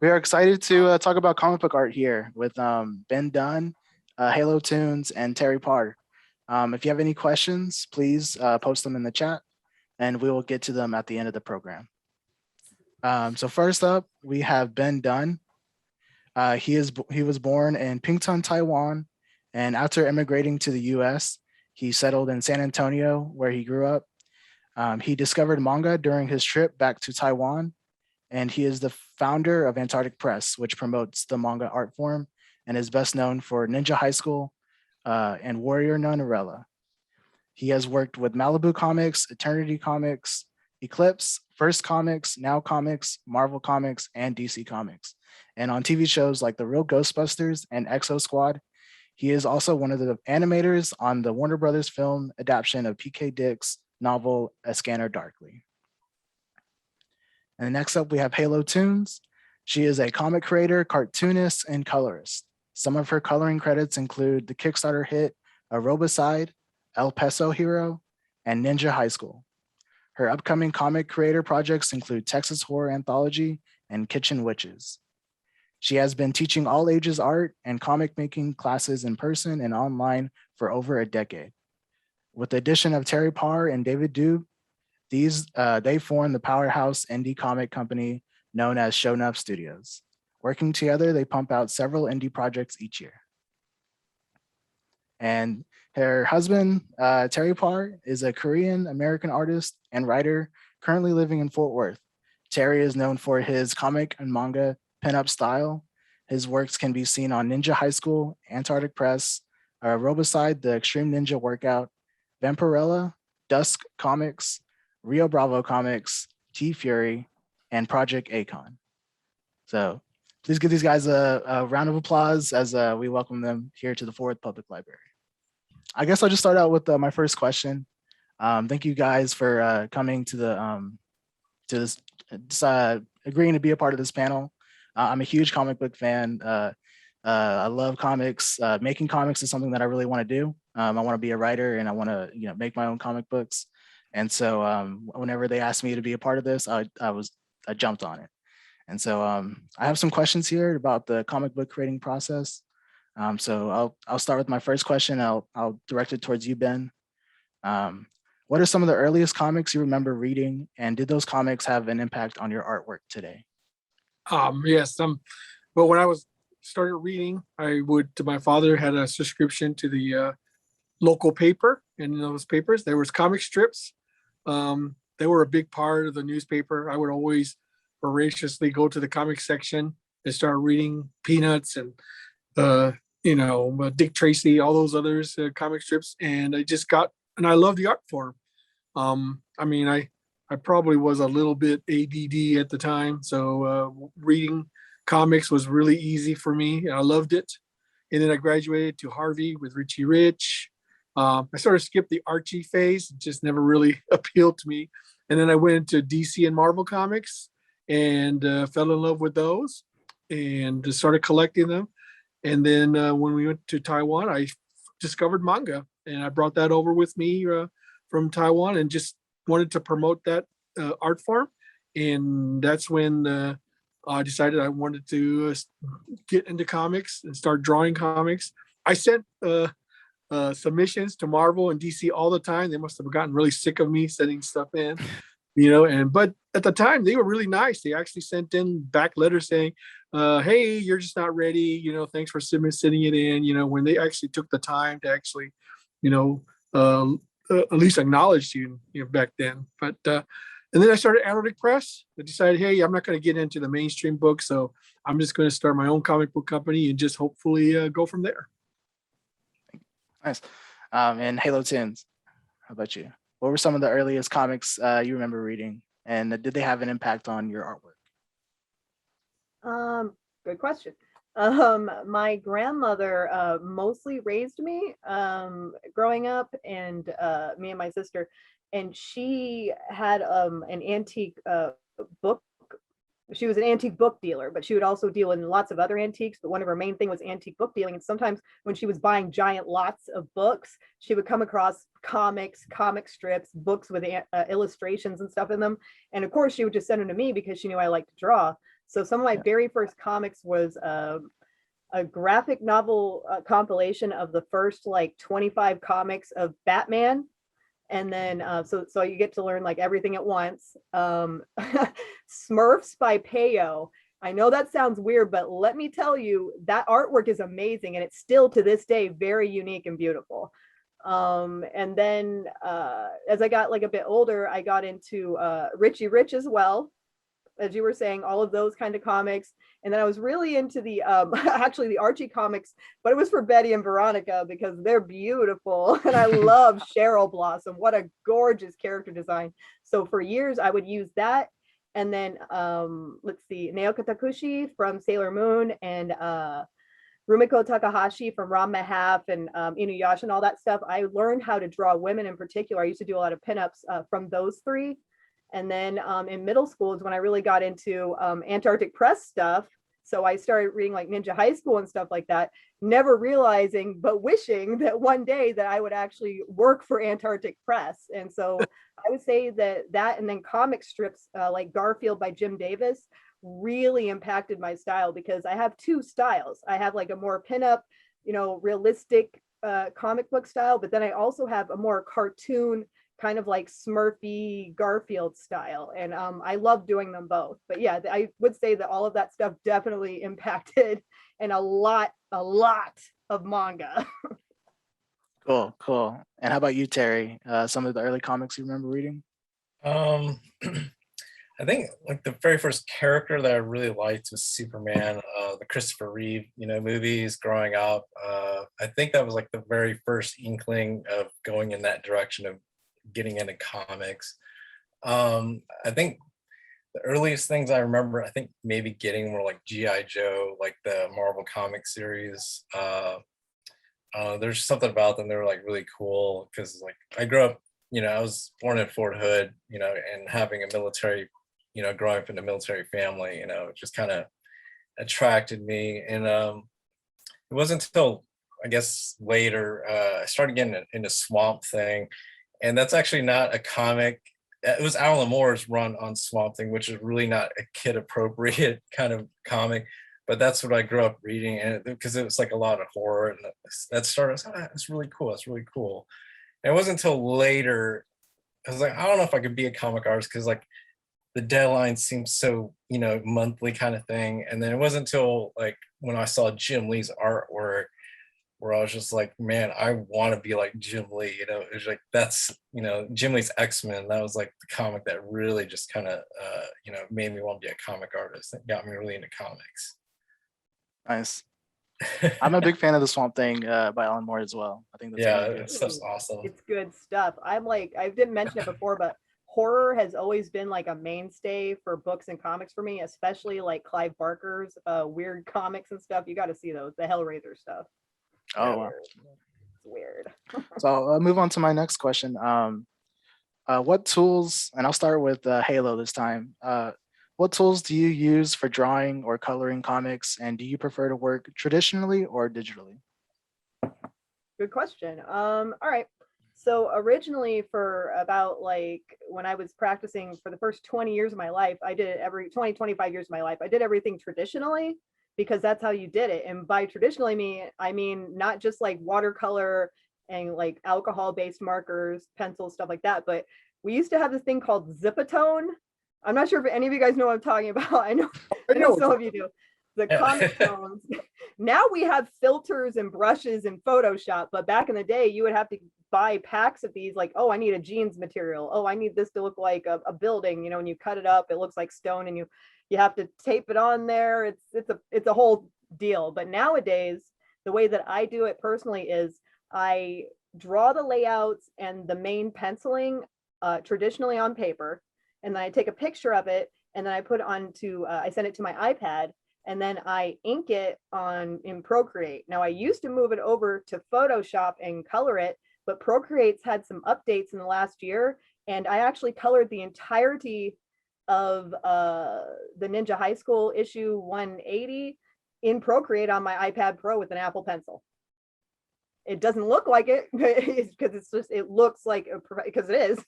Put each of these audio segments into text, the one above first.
We are excited to talk about comic book art here with Ben Dunn, Halo Toons, and Terry Parr. If you have any questions, please post them in the chat, and we will get to them at the end of the program. So first up, we have Ben Dunn. He was born in Pingtung, Taiwan, and after immigrating to the U.S., he settled in San Antonio, where he grew up. He discovered manga during his trip back to Taiwan, and he is the founder of Antarctic Press, which promotes the manga art form and is best known for Ninja High School and Warrior Nunarella. He has worked with Malibu Comics, Eternity Comics, Eclipse, First Comics, Now Comics, Marvel Comics, and DC Comics. And on TV shows like The Real Ghostbusters and Exo Squad. He is also one of the animators on the Warner Brothers film adaptation of P.K. Dick's novel A Scanner Darkly. And next up, we have Halo Toons. She is a comic creator, cartoonist, and colorist. Some of her coloring credits include the Kickstarter hit Aerobicide, El Peso Hero, and Ninja High School. Her upcoming comic creator projects include Texas Horror Anthology and Kitchen Witches. She has been teaching all ages art and comic making classes in person and online for over a decade. With the addition of Terry Parr and David Dube, they form the powerhouse indie comic company known as Shown Up Studios. Working together, they pump out several indie projects each year. And her husband, Terry Parr, is a Korean American artist and writer currently living in Fort Worth. Terry is known for his comic and manga pinup style. His works can be seen on Ninja High School, Antarctic Press, Robicide, The Extreme Ninja Workout, Vampirella, Dusk Comics, Rio Bravo Comics, T Fury, and Project Acon. So please give these guys a round of applause as we welcome them here to the Fort Worth Public Library. I guess I'll just start out with my first question. Thank you guys for coming to this agreeing to be a part of this panel. I'm a huge comic book fan. I love comics. Making comics is something that I really want to do. I want to be a writer and I want to make my own comic books. And so whenever they asked me to be a part of this, I jumped on it. And so I have some questions here about the comic book creating process. So I'll start with my first question. I'll direct it towards you, Ben. What are some of the earliest comics you remember reading, and did those comics have an impact on your artwork today? Yes. Well, when I started reading, my father had a subscription to the local paper, and in those papers there was comic strips. They were a big part of the newspaper. I would always voraciously go to the comic section and start reading Peanuts and Dick Tracy, all those others comic strips, and I love the art form. I probably was a little bit ADD at the time, so reading comics was really easy for me, and I loved it. And then I graduated to Harvey with Richie Rich. I sort of skipped the Archie phase; it just never really appealed to me. And then I went into DC and Marvel comics and fell in love with those, and just started collecting them. And then when we went to Taiwan, I discovered manga, and I brought that over with me from Taiwan, and just wanted to promote that art form. And that's when I decided I wanted to get into comics and start drawing comics. I sent submissions to Marvel and DC all the time. They must have gotten really sick of me sending stuff in, but at the time they were really nice. They actually sent in back letters saying, hey, you're just not ready, thanks for sending it in, when they actually took the time to actually, at least acknowledge you, back then. But and then I started Antarctic Press. I decided, hey, I'm not going to get into the mainstream book, so I'm just going to start my own comic book company and just hopefully go from there. Nice. And Halo Toons, how about you? What were some of the earliest comics you remember reading, and did they have an impact on your artwork? Good question. My grandmother mostly raised me growing up, and me and my sister, and she had an antique book. She was an antique book dealer, but she would also deal in lots of other antiques. But one of her main thing was antique book dealing. And sometimes when she was buying giant lots of books, she would come across comics, comic strips, books with illustrations and stuff in them. And of course, she would just send them to me because she knew I liked to draw. So some of my very first comics was a graphic novel compilation of the first like 25 comics of Batman. And then so you get to learn like everything at once. Smurfs by Peyo. I know that sounds weird, but let me tell you, that artwork is amazing, and it's still to this day very unique and beautiful. And then as I got like a bit older, I got into Richie Rich as well, as you were saying, all of those kind of comics. And then I was really into the actually the Archie comics, but it was for Betty and Veronica because they're beautiful. And I love Cheryl Blossom. What a gorgeous character design. So for years I would use that. And then let's see, Naoka Takushi from Sailor Moon, and Rumiko Takahashi from Ranma Half and Inuyasha and all that stuff. I learned how to draw women in particular. I used to do a lot of pinups from those three. And then in middle school is when I really got into Antarctic Press stuff. So I started reading like Ninja High School and stuff like that, never realizing, but wishing that one day that I would actually work for Antarctic Press. And so I would say that and then comic strips like Garfield by Jim Davis really impacted my style, because I have two styles. I have like a more pinup, realistic comic book style, but then I also have a more cartoon kind of like Smurfy Garfield style. And I love doing them both. But yeah, I would say that all of that stuff definitely impacted and a lot of manga. Cool. And how about you, Terry? Some of the early comics you remember reading? I think like the very first character that I really liked was Superman, the Christopher Reeve, movies growing up. I think that was like the very first inkling of going in that direction of getting into comics. I think the earliest things I remember, I think maybe getting were like G.I. Joe, like the Marvel comic series. There's something about them, they were like really cool because like I grew up, I was born in Fort Hood, and having a military, growing up in a military family, it just kind of attracted me. And it wasn't until I guess later I started getting into Swamp Thing. And that's actually not a comic. It was Alan Moore's run on Swamp Thing, which is really not a kid appropriate kind of comic, but that's what I grew up reading. And because it was like a lot of horror, and that started, I was like, that's really cool. That's really cool. And it wasn't until later, I was like, I don't know if I could be a comic artist because like the deadline seems so, monthly kind of thing. And then it wasn't until like when I saw Jim Lee's artwork where I was just like, man, I want to be like Jim Lee. It was like, that's, Jim Lee's X-Men. That was like the comic that really just kind of, made me want to be a comic artist. That got me really into comics. Nice. I'm a big fan of the Swamp Thing by Alan Moore as well. I think that's really good. Stuff's awesome. It's good stuff. I'm like, I didn't mention it before, but horror has always been like a mainstay for books and comics for me, especially like Clive Barker's weird comics and stuff. You got to see those, the Hellraiser stuff. Oh, wow. It's weird. So I'll move on to my next question. What tools, and I'll start with Halo this time. What tools do you use for drawing or coloring comics, and do you prefer to work traditionally or digitally? Good question. All right. So originally, for about like when I was practicing for the first 20 years of my life, I did it 25 years of my life. I did everything traditionally because that's how you did it. And by traditionally, I mean not just like watercolor and like alcohol-based markers, pencils, stuff like that, but we used to have this thing called Zipatone. I'm not sure if any of you guys know what I'm talking about. I know some of you do. The comic tones. Now we have filters and brushes in Photoshop, but back in the day, you would have to buy packs of these, like, oh, I need a jeans material. Oh, I need this to look like a building. When you cut it up, it looks like stone, and you have to tape it on there. It's a whole deal. But nowadays, the way that I do it personally is I draw the layouts and the main penciling traditionally on paper, and then I take a picture of it, and then I put it onto I send it to my iPad, and then I ink it in Procreate. Now I used to move it over to Photoshop and color it, but Procreate's had some updates in the last year, and I actually colored the entirety of the Ninja High School issue 180 in Procreate on my iPad Pro with an Apple Pencil. It doesn't look like it because it looks like, because it is,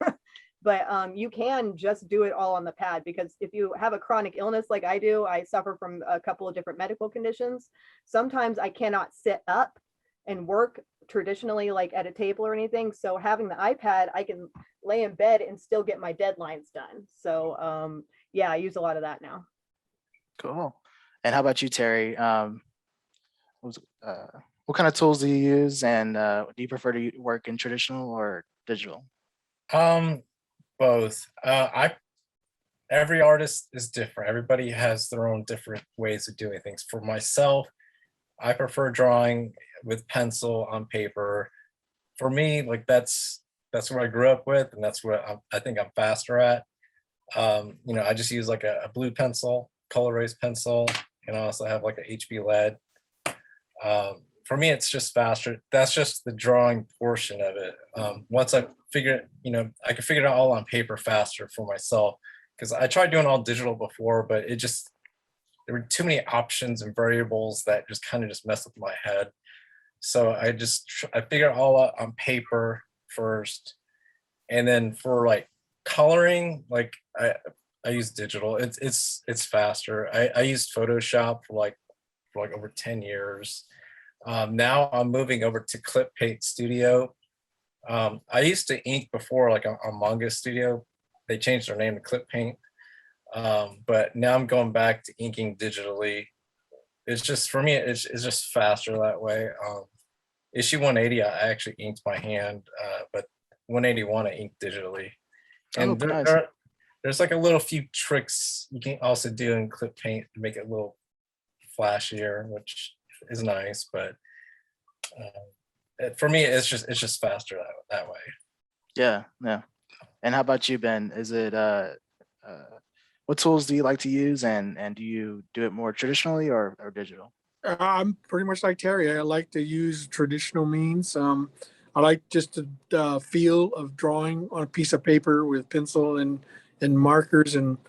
but you can just do it all on the pad, because if you have a chronic illness like I do, I suffer from a couple of different medical conditions. Sometimes I cannot sit up and work traditionally like at a table or anything. So having the iPad, I can lay in bed and still get my deadlines done. So yeah, I use a lot of that now. Cool. And how about you, Terry? What kind of tools do you use, and do you prefer to work in traditional or digital? Both. Every artist is different. Everybody has their own different ways of doing things. For myself, I prefer drawing with pencil on paper. For me, like that's what I grew up with, and that's what I think I'm faster at. I just use like a blue pencil, color erase pencil, and I also have like a HB lead. For me, it's just faster. That's just the drawing portion of it. Once I figure, I can figure it out all on paper faster for myself, because I tried doing all digital before, but there were too many options and variables that just kind of just messed with my head. So I figure it all out on paper first, and then for like coloring, like I use digital. It's faster. I used Photoshop for like over 10 years. Now I'm moving over to Clip Paint Studio. I used to ink before, like on Manga Studio. They changed their name to Clip Paint. But now I'm going back to inking digitally. It's just, for me, it's just faster that way. Issue 180, I actually inked by hand, but 181 I inked digitally. And nice. there's like a little few tricks you can also do in Clip Paint to make it a little flashier, which is nice, but for me, it's just faster that way. Yeah. And how about you, Ben? Is it what tools do you like to use, and do you do it more traditionally or digital? I'm pretty much like Terry. I like to use traditional means. I like just the feel of drawing on a piece of paper with pencil and markers and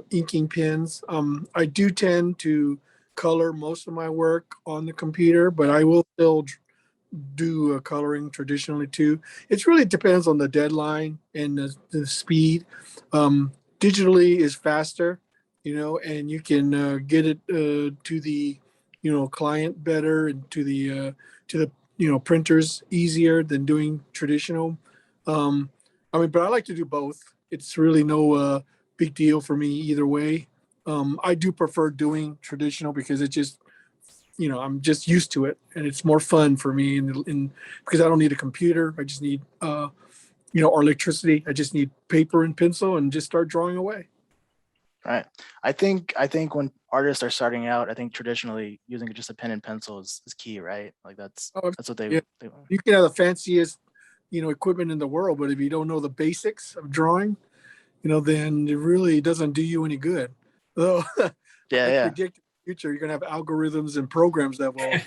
inking pens. I do tend to color most of my work on the computer, but I will still do coloring traditionally too. It really depends on the deadline and the speed. Digitally is faster, and you can get it to the client better, and to the printers easier than doing traditional. But I like to do both. It's really no big deal for me either way. I do prefer doing traditional because it just I'm just used to it, and it's more fun for me. And because I don't need a computer, I just need or electricity. I just need paper and pencil and just start drawing away. Right. I think when artists are starting out, I think traditionally using just a pen and pencil is key, right? Like that's what they want. You can have the fanciest equipment in the world, but if you don't know the basics of drawing, then it really doesn't do you any good. So I predict in the future you're gonna have algorithms and programs that will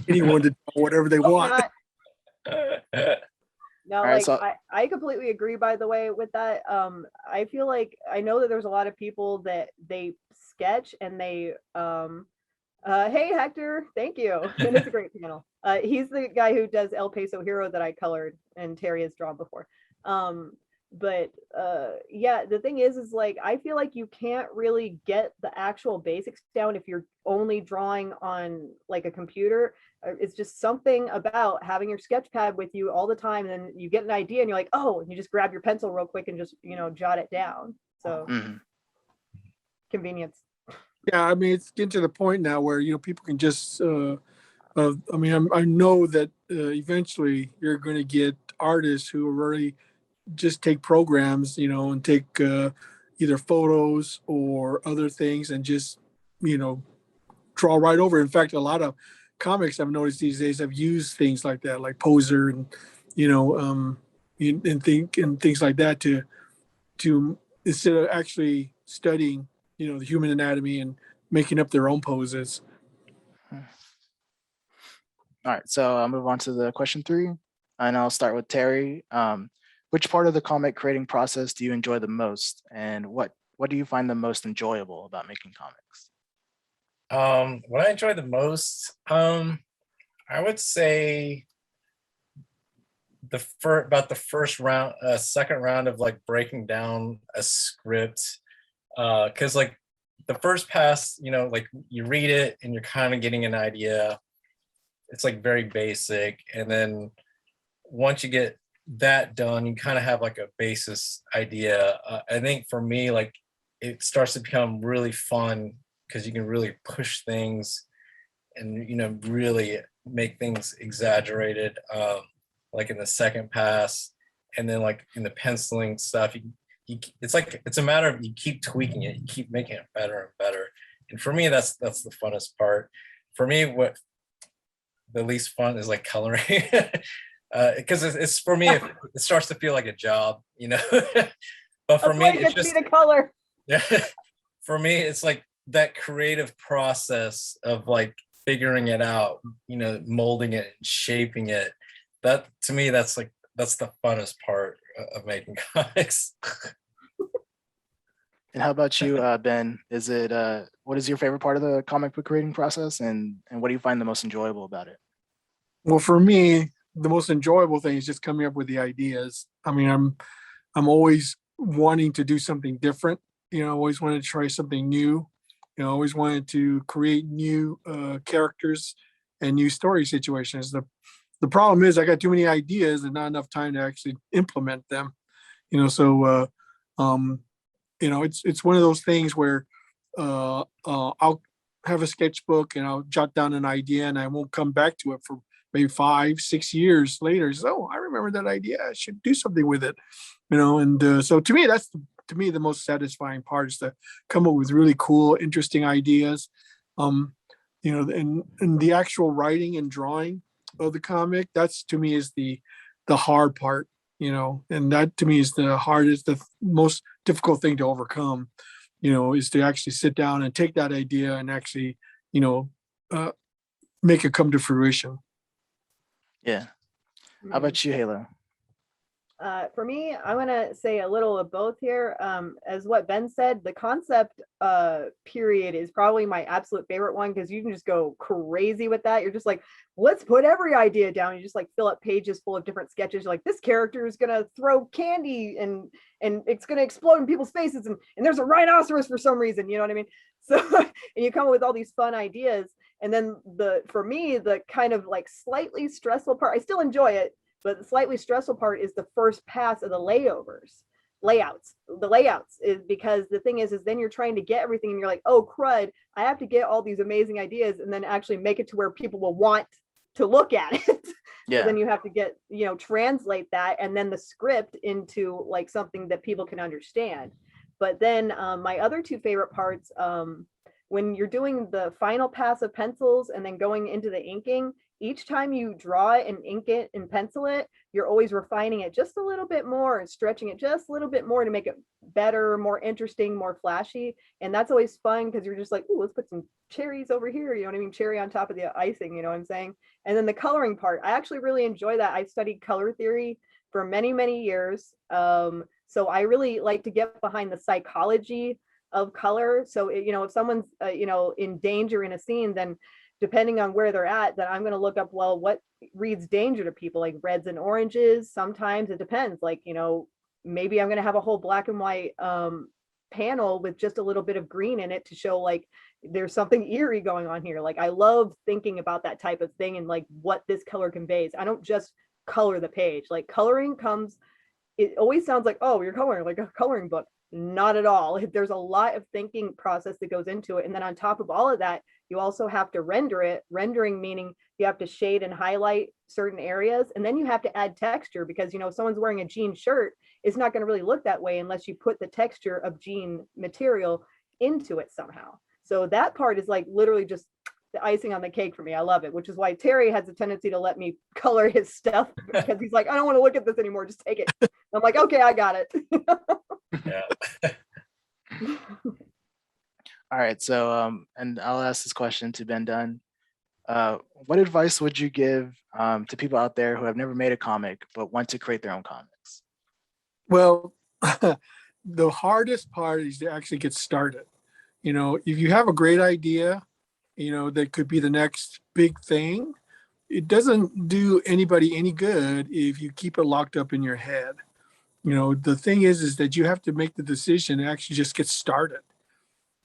anyone to do whatever they want. No, right, so, I completely agree, by the way, with that. I feel like I know that there's a lot of people that they sketch and they hey Hector, thank you. And it's a great panel. He's the guy who does El Peso Hero that I colored and Terry has drawn before. But yeah, the thing is like I feel like you can't really get the actual basics down if you're only drawing on like a computer. It's just something about having your sketch pad with you all the time, and then you get an idea and you're like, oh, and you just grab your pencil real quick and just jot it down. So convenience. Yeah, it's getting to the point now where people can just I know that eventually you're going to get artists who already just take programs, and take either photos or other things and just draw right over. In fact, a lot of comics I've noticed these days have used things like that, like Poser and and things like that to instead of actually studying the human anatomy and making up their own poses. All right, so I'll move on to the question 3, and I'll start with Terry. Which part of the comic creating process do you enjoy the most, and what do you find the most enjoyable about making comics? What I enjoy the most, I would say about the first round, second round of like breaking down a script, because like the first pass, you know, like you read it and you're kind of getting an idea. It's like very basic, and then once you get that done, you kind of have like a basis idea. I think for me, like it starts to become really fun because you can really push things and, you know, really make things exaggerated, like in the second pass. And then like in the penciling stuff, it's like, it's a matter of you keep tweaking it, you keep making it better and better. And for me, that's the funnest part. For me, what the least fun is like coloring. Because it's for me, it starts to feel like a job, you know. But for That's me, why it it's gets just me to color. yeah. For me, it's like that creative process of like figuring it out, you know, molding it, shaping it. That to me, that's the funnest part of making comics. And how about you, Ben? Is it what is your favorite part of the comic book creating process, and what do you find the most enjoyable about it? Well, for me, the most enjoyable thing is just coming up with the ideas. I mean, I'm always wanting to do something different. You know, always wanted to try something new. You know, always wanted to create new characters and new story situations. The problem is I got too many ideas and not enough time to actually implement them. You know, so you know, it's one of those things where I'll have a sketchbook and I'll jot down an idea and I won't come back to it for maybe 5-6 years later. So, oh, I remember that idea. I should do something with it, you know. And so to me, that's the most satisfying part, is to come up with really cool, interesting ideas. You know, and the actual writing and drawing of the comic, that's to me is the hard part, you know, and that to me is the most difficult thing to overcome, you know, is to actually sit down and take that idea and actually, you know, make it come to fruition. Yeah. How about you, Halo? For me, I'm gonna say a little of both here. As what Ben said, the concept period is probably my absolute favorite one, because you can just go crazy with that. You're just like, let's put every idea down. You just like fill up pages full of different sketches. You're like, this character is gonna throw candy and it's gonna explode in people's faces, and there's a rhinoceros for some reason. You know what I mean? So and you come up with all these fun ideas. And then for me, the kind of like slightly stressful part, I still enjoy it, but the slightly stressful part is the first pass of the layouts. The layouts is because the thing is then you're trying to get everything and you're like, oh crud, I have to get all these amazing ideas and then actually make it to where people will want to look at it. Yeah. So then you have to get, you know, translate that and then the script into like something that people can understand. But then my other two favorite parts, when you're doing the final pass of pencils and then going into the inking, each time you draw it and ink it and pencil it, you're always refining it just a little bit more and stretching it just a little bit more to make it better, more interesting, more flashy. And that's always fun because you're just like, oh, let's put some cherries over here. You know what I mean? Cherry on top of the icing, you know what I'm saying? And then the coloring part, I actually really enjoy that. I studied color theory for many, many years. So I really like to get behind the psychology of color. So, you know, if someone's, you know, in danger in a scene, then depending on where they're at, then I'm going to look up, well, what reads danger to people, like reds and oranges. Sometimes it depends, like, you know, maybe I'm going to have a whole black and white panel with just a little bit of green in it to show like there's something eerie going on here. Like I love thinking about that type of thing and like what this color conveys. I don't just color the page. Like coloring comes, it always sounds like, oh, you're coloring like a coloring book. Not at all. There's a lot of thinking process that goes into it. And then on top of all of that, you also have to render it. Rendering meaning you have to shade and highlight certain areas. And then you have to add texture because, you know, if someone's wearing a jean shirt, it's not going to really look that way unless you put the texture of jean material into it somehow. So that part is like literally just the icing on the cake for me. I love it, which is why Terry has a tendency to let me color his stuff because he's like, I don't want to look at this anymore. Just take it. I'm like, okay, I got it. Yeah. All right. So, and I'll ask this question to Ben Dunn. What advice would you give to people out there who have never made a comic but want to create their own comics? Well, the hardest part is to actually get started. You know, if you have a great idea, you know, that could be the next big thing, it doesn't do anybody any good if you keep it locked up in your head. The thing is that you have to make the decision and actually just get started.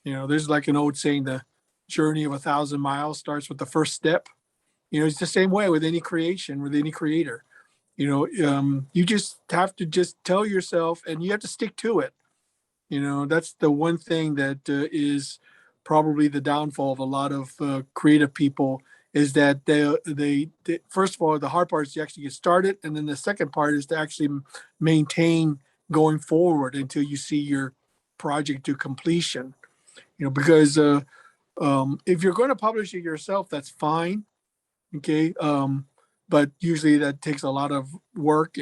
There's like an old saying, the journey of 1,000 miles starts with the first step. It's the same way with any creation, with any creator. You just have to just tell yourself, and you have to stick to it. That's the one thing that is probably the downfall of a lot of creative people, is that they first of all, the hard part is to actually get started, and then the second part is to actually maintain going forward until you see your project to completion. Because if you're going to publish it yourself, that's fine, okay. But usually that takes a lot of work,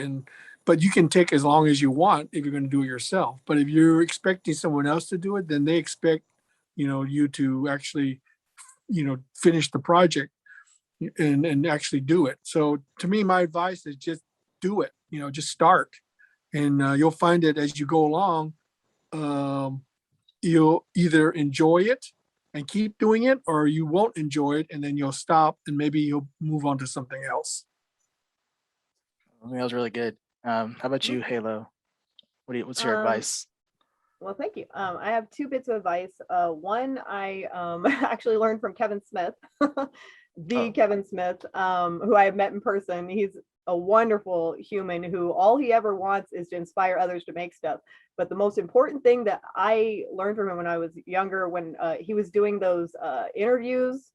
but you can take as long as you want if you're going to do it yourself. But if you're expecting someone else to do it, then they expect you to actually finish the project and actually do it. So to me, my advice is just do it. Just start, and you'll find that as you go along, you'll either enjoy it and keep doing it, or you won't enjoy it and then you'll stop and maybe you'll move on to something else. I think that was really good. How about you, Halo? What's your advice? Well, thank you. I have two bits of advice. One, I actually learned from Kevin Smith, Kevin Smith, who I have met in person. He's a wonderful human who all he ever wants is to inspire others to make stuff. But the most important thing that I learned from him when I was younger, when he was doing those interviews,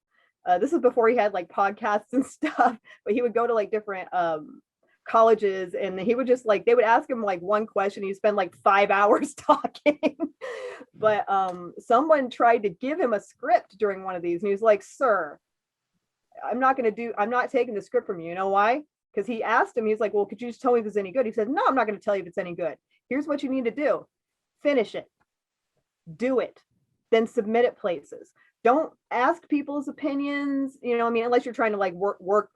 this is before he had like podcasts and stuff, but he would go to like different colleges, and he would just they would ask him like one question, he'd spend like 5 hours talking. But someone tried to give him a script during one of these, and he was like, "Sir, I'm not taking the script from you. You know why?" Because he asked him, he's like, "Well, could you just tell me if it's any good?" He said, "No, I'm not going to tell you if it's any good. Here's what you need to do. Finish it. Do it. Then submit it places. Don't ask people's opinions, unless you're trying to like work,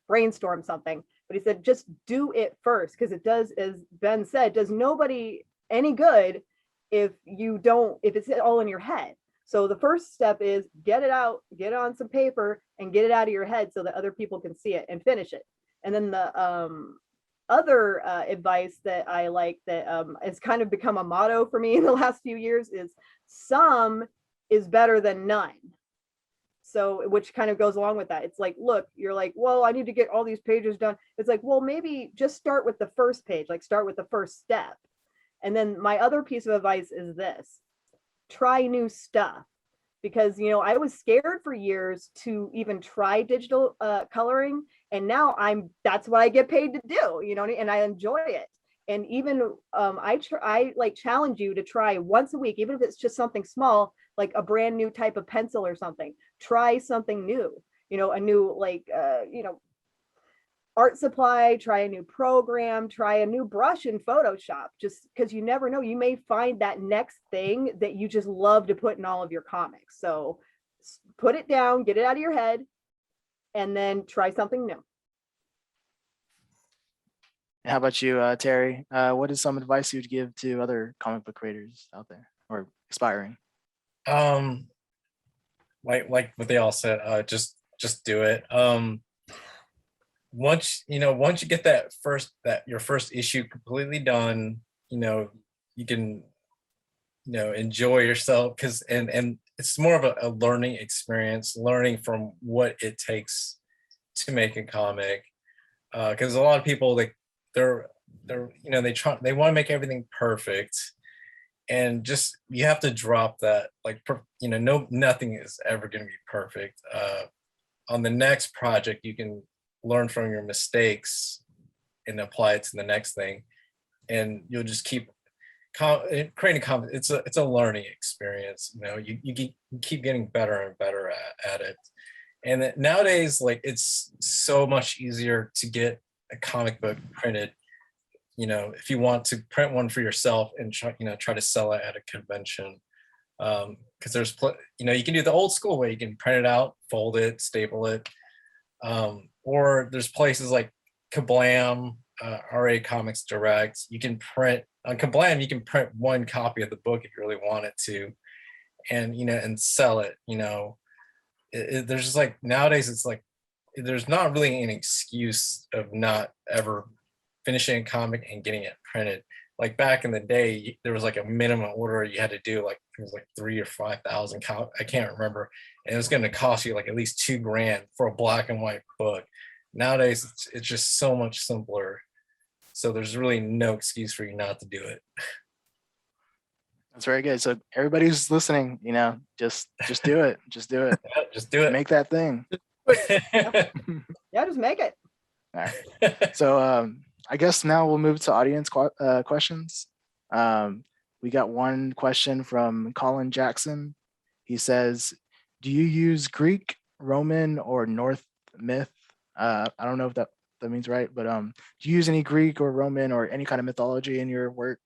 brainstorm something." But he said, just do it first, because it does, as Ben said, does nobody any good if it's all in your head. So the first step is get it out, get it on some paper, and get it out of your head so that other people can see it and finish it. And then the other advice that I like that has kind of become a motto for me in the last few years is some is better than none. So, which kind of goes along with that. It's like, look, you're like, well, I need to get all these pages done. It's like, well, maybe just start with the first page, like start with the first step. And then my other piece of advice is this: try new stuff. Because, I was scared for years to even try digital coloring. And now that's what I get paid to do, and I enjoy it. And even I like challenge you to try once a week, even if it's just something small, like a brand new type of pencil or something. Try something new, a new art supply, try a new program, try a new brush in Photoshop, just because you never know, you may find that next thing that you just love to put in all of your comics. So put it down, get it out of your head, and then try something new. How about you, Terry? What is some advice you'd give to other comic book creators out there or aspiring? Like what they all said, just do it. Once you get your first issue completely done, you can enjoy yourself, because and it's more of a learning experience, learning from what it takes to make a comic, because a lot of people they want to make everything perfect, and just you have to drop that, nothing is ever going to be perfect. On the next project, you can learn from your mistakes and apply it to the next thing, and you'll just keep creating confidence. It's a learning experience. You keep getting better and better at it. And nowadays, it's so much easier to get a comic book printed. If you want to print one for yourself and try to sell it at a convention, because there's you can do the old school way. You can print it out, fold it, staple it, or there's places like Kablam, RA Comics Direct. You can print on Kablam. You can print one copy of the book if you really wanted to, and and sell it. There's just nowadays there's not really an excuse of not ever finishing a comic and getting it printed. Like back in the day, there was like a minimum order you had to do, like it was like 3,000 or 5,000 I can't remember, and it was going to cost you like at least $2,000 for a black and white book. Nowadays, it's just so much simpler. So there's really no excuse for you not to do it. That's very good. So everybody who's listening, just do it. Just do it. Yeah, just do it. Make that thing. Yeah, just make it. All right. So I guess now we'll move to audience questions. We got one question from Colin Jackson. He says, do you use Greek, Roman, or North myth? I don't know if that means right, but do you use any Greek or Roman or any kind of mythology in your work?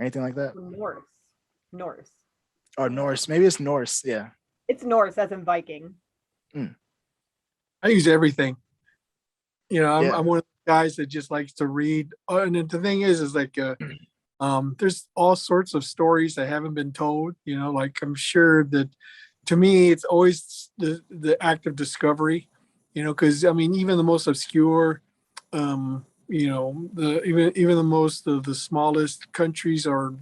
Anything like that? Norse. Or Norse. Maybe it's Norse. Yeah. It's Norse, as in Viking. I use everything. I'm, Yeah. I'm one of the guys that just likes to read. And then the thing is like, there's all sorts of stories that haven't been told. Like I'm sure that to me, it's always the act of discovery. Because I mean, even the most obscure, even the most of the smallest countries or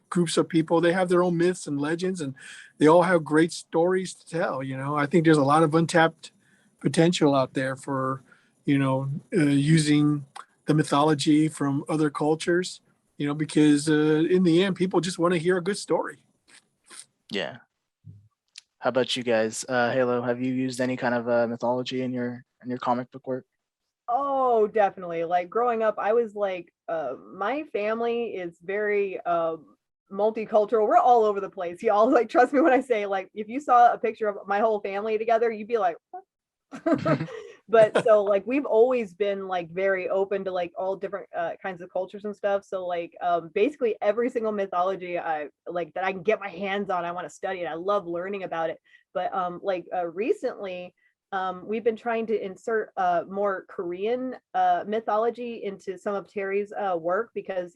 groups of people, they have their own myths and legends, and they all have great stories to tell. I think there's a lot of untapped potential out there for using the mythology from other cultures. Because in the end, people just want to hear a good story. Yeah. How about you guys? Halo, have you used any kind of mythology in your comic book work? Oh, definitely. Like growing up, I was like, my family is very multicultural. We're all over the place. Y'all, like, trust me when I say, like, if you saw a picture of my whole family together, you'd be like, what? But so like we've always been like very open to like all different kinds of cultures and stuff. So like basically every single mythology I like that I can get my hands on, I want to study it. I love learning about it. But recently we've been trying to insert more Korean mythology into some of Terry's work, because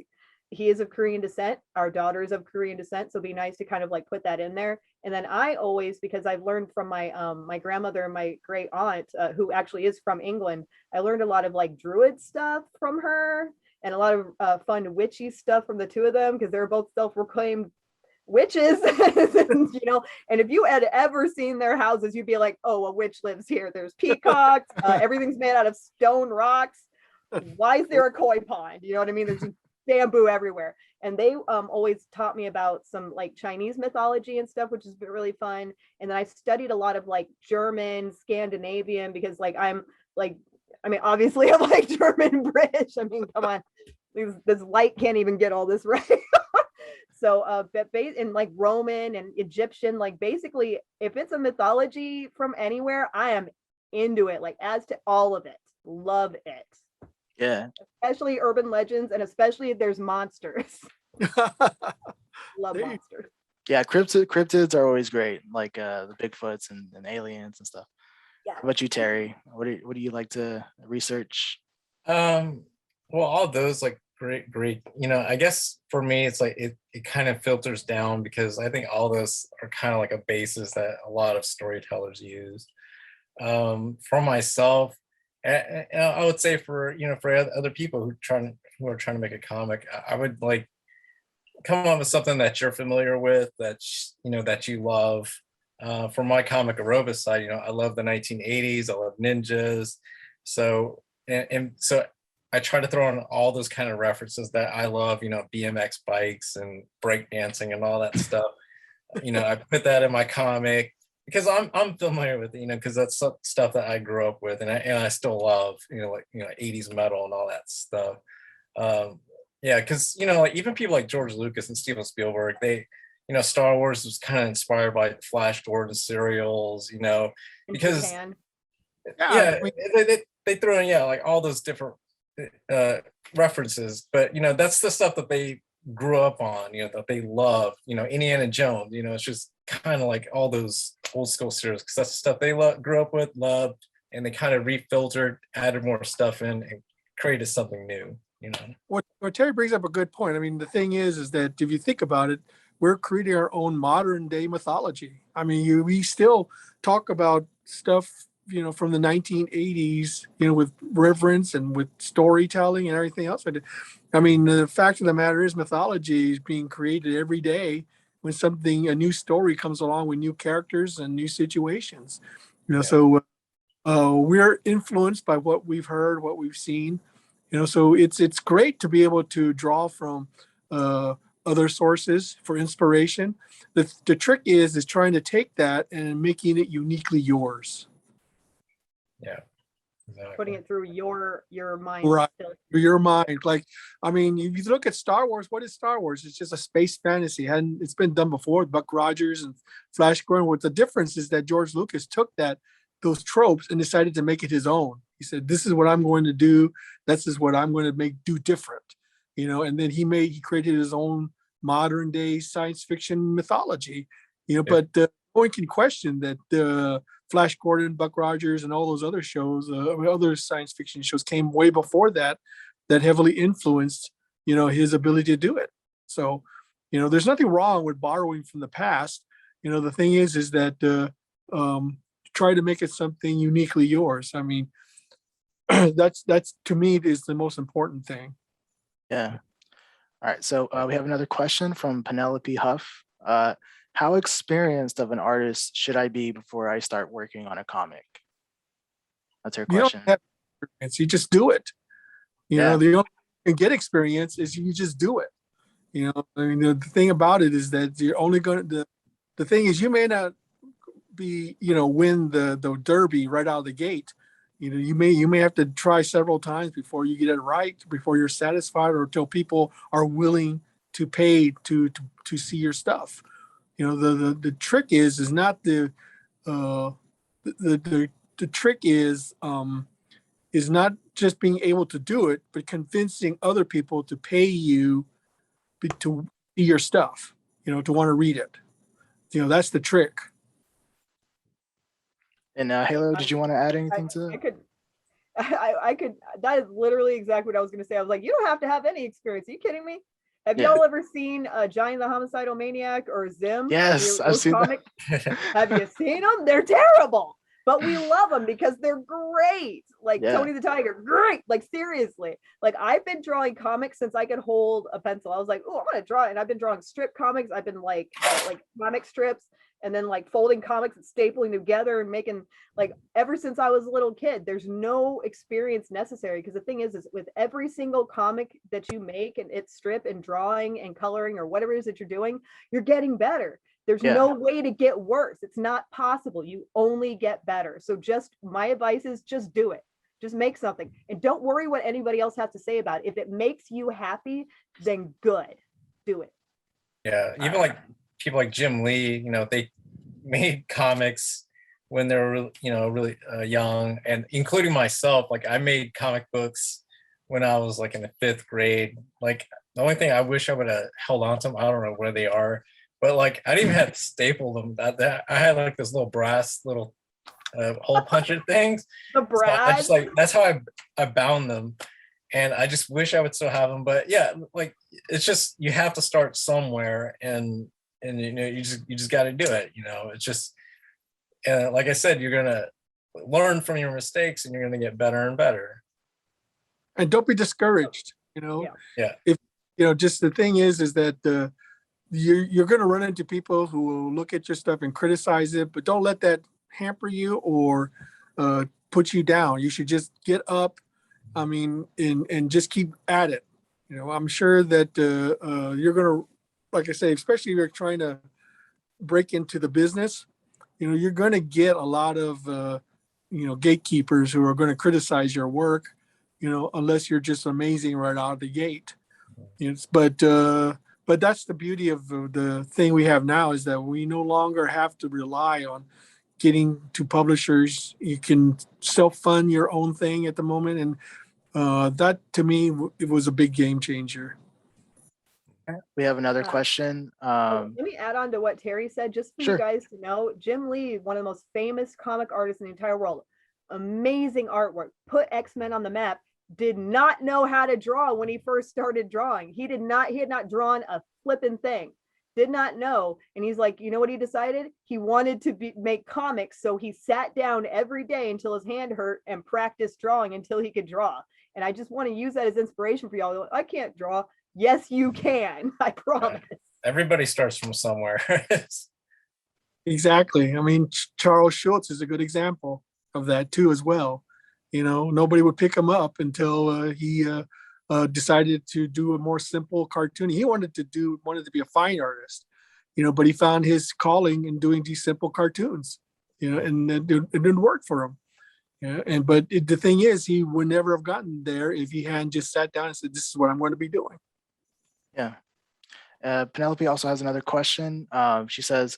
he is of Korean descent. Our daughter is of Korean descent. So it'd be nice to kind of like put that in there. And then I always, because I've learned from my my grandmother and my great aunt, who actually is from England, I learned a lot of like Druid stuff from her, and a lot of fun witchy stuff from the two of them, because they're both self-proclaimed witches. And if you had ever seen their houses, you'd be like, oh, a witch lives here. There's peacocks, everything's made out of stone rocks. Why is there a koi pond? You know what I mean? There's bamboo everywhere. And they always taught me about some like Chinese mythology and stuff, which has been really fun. And then I studied a lot of like German, Scandinavian, because like I'm like, I mean, obviously I'm like German, British. I mean, come on, this light can't even get all this right. So in like Roman and Egyptian, like basically if it's a mythology from anywhere, I am into it, like as to all of it. Love it. Yeah. Especially urban legends, and especially if there's monsters. Love monsters. Yeah, cryptids are always great, like the Bigfoots and aliens and stuff. Yeah. How about you, Terry? What do you like to research? Well, all those like great. I guess for me, it's like it kind of filters down, because I think all those are kind of like a basis that a lot of storytellers use. For myself, and I would say for other people who are trying to make a comic, I would like come up with something that you're familiar with, that that you love. For my comic aerobic side, I love the 1980s. I love ninjas, so so I try to throw in all those kind of references that I love. BMX bikes and breakdancing and all that stuff. I put that in my comic, because I'm familiar with it, because that's stuff that I grew up with, and I still love, 80s metal and all that stuff. Yeah, because like even people like George Lucas and Steven Spielberg, they, Star Wars was kind of inspired by Flash Gordon serials, because they throw in like all those different references, but that's the stuff that they grew up on, that they love. Indiana Jones, it's just kind of like all those old school series, because that's the stuff they grew up with, loved, and they kind of refiltered, added more stuff in, and created something new. What Terry brings up a good point. I mean, the thing is that if you think about it, we're creating our own modern day mythology. I mean, we still talk about stuff from the 1980s, with reverence and with storytelling and everything else. I mean, the fact of the matter is mythology is being created every day when a new story comes along with new characters and new situations. So we're influenced by what we've heard, what we've seen. So it's great to be able to draw from other sources for inspiration. The trick is trying to take that and making it uniquely yours. Yeah, exactly. Putting it through your mind. Right. Still. Your mind. Like, I mean, if you look at Star Wars, what is Star Wars? It's just a space fantasy. And it's been done before, Buck Rogers and Flash Gordon. What the difference is that George Lucas took those tropes and decided to make it his own. He said, this is what I'm going to do. This is what I'm going to do different. And then he created his own modern day science fiction mythology. But no one can question that Flash Gordon, Buck Rogers, and all those other shows, other science fiction shows came way before that heavily influenced, his ability to do it. So, there's nothing wrong with borrowing from the past. The thing is that try to make it something uniquely yours. I mean, that's to me is the most important thing. Yeah. All right. So we have another question from Penelope Huff. How experienced of an artist should I be before I start working on a comic? That's her question. You don't have experience, you just do it. The only way you can get experience is you just do it. I mean, the thing about it is that you're only going to, the thing is you may not be, win the derby right out of the gate. You may have to try several times before you get it right, before you're satisfied, or until people are willing to pay to see your stuff. The trick is not the trick is not just being able to do it, but convincing other people to pay you to see your stuff, to want to read it. That's the trick. And Halo, did you want to add anything to that? I could. That is literally exactly what I was going to say. I was like, you don't have to have any experience. Are you kidding me? Have y'all ever seen Johnny the Homicidal Maniac or Zim? Yes, I've seen that. Have you seen them? They're terrible, but we love them because they're great. Like Tony the Tiger, great. Like seriously, like I've been drawing comics since I could hold a pencil. I was like, oh, I'm gonna draw, and I've been drawing strip comics. I've been like comic strips. And then like folding comics and stapling together and making, like, ever since I was a little kid. There's no experience necessary, because the thing is with every single comic that you make, and it's strip and drawing and coloring or whatever it is that you're doing, you're getting better. There's no way to get worse. It's not possible. You only get better. So just my advice is just do it. Just make something and don't worry what anybody else has to say about it. If it makes you happy, then good, do it. Yeah, even like people like Jim Lee, they made comics when they were, really young, and including myself. Like I made comic books when I was like in the 5th grade. Like the only thing I wish I would have held on to them, I don't know where they are, but like I didn't even have to staple them. I had like this little brass little hole puncher things. The brass. So that's how I bound them. And I just wish I would still have them. But yeah, like it's just, you have to start somewhere, and you just got to do it. It's just, like I said, you're gonna learn from your mistakes, and you're gonna get better and better. And don't be discouraged. If just the thing is that you're gonna run into people who will look at your stuff and criticize it, but don't let that hamper you or put you down. You should just get up. I mean, and just keep at it. I'm sure that you're gonna, like I say, especially if you're trying to break into the business, you're going to get a lot of, gatekeepers who are going to criticize your work, unless you're just amazing right out of the gate. But that's the beauty of the thing we have now, is that we no longer have to rely on getting to publishers. You can self-fund your own thing at the moment. And that, to me, it was a big game changer. We have another question. Let me add on to what Terry said, just for you guys to know. Jim Lee, one of the most famous comic artists in the entire world, amazing artwork, put X-Men on the map, did not know how to draw when he first started drawing. He had not drawn a flipping thing. did not know. And he's like, you know what he decided? He wanted to make comics. So he sat down every day until his hand hurt and practiced drawing until he could draw. And I just want to use that as inspiration for y'all. I can't draw. Yes, you can. I promise. Everybody starts from somewhere. Exactly. I mean, Charles Schultz is a good example of that too, as well. You know, nobody would pick him up until he decided to do a more simple cartoon. He wanted to be a fine artist, you know, but he found his calling in doing these simple cartoons, you know, and it didn't work for him. Yeah, the thing is, he would never have gotten there if he hadn't just sat down and said, "This is what I'm going to be doing." Yeah. Penelope also has another question. She says,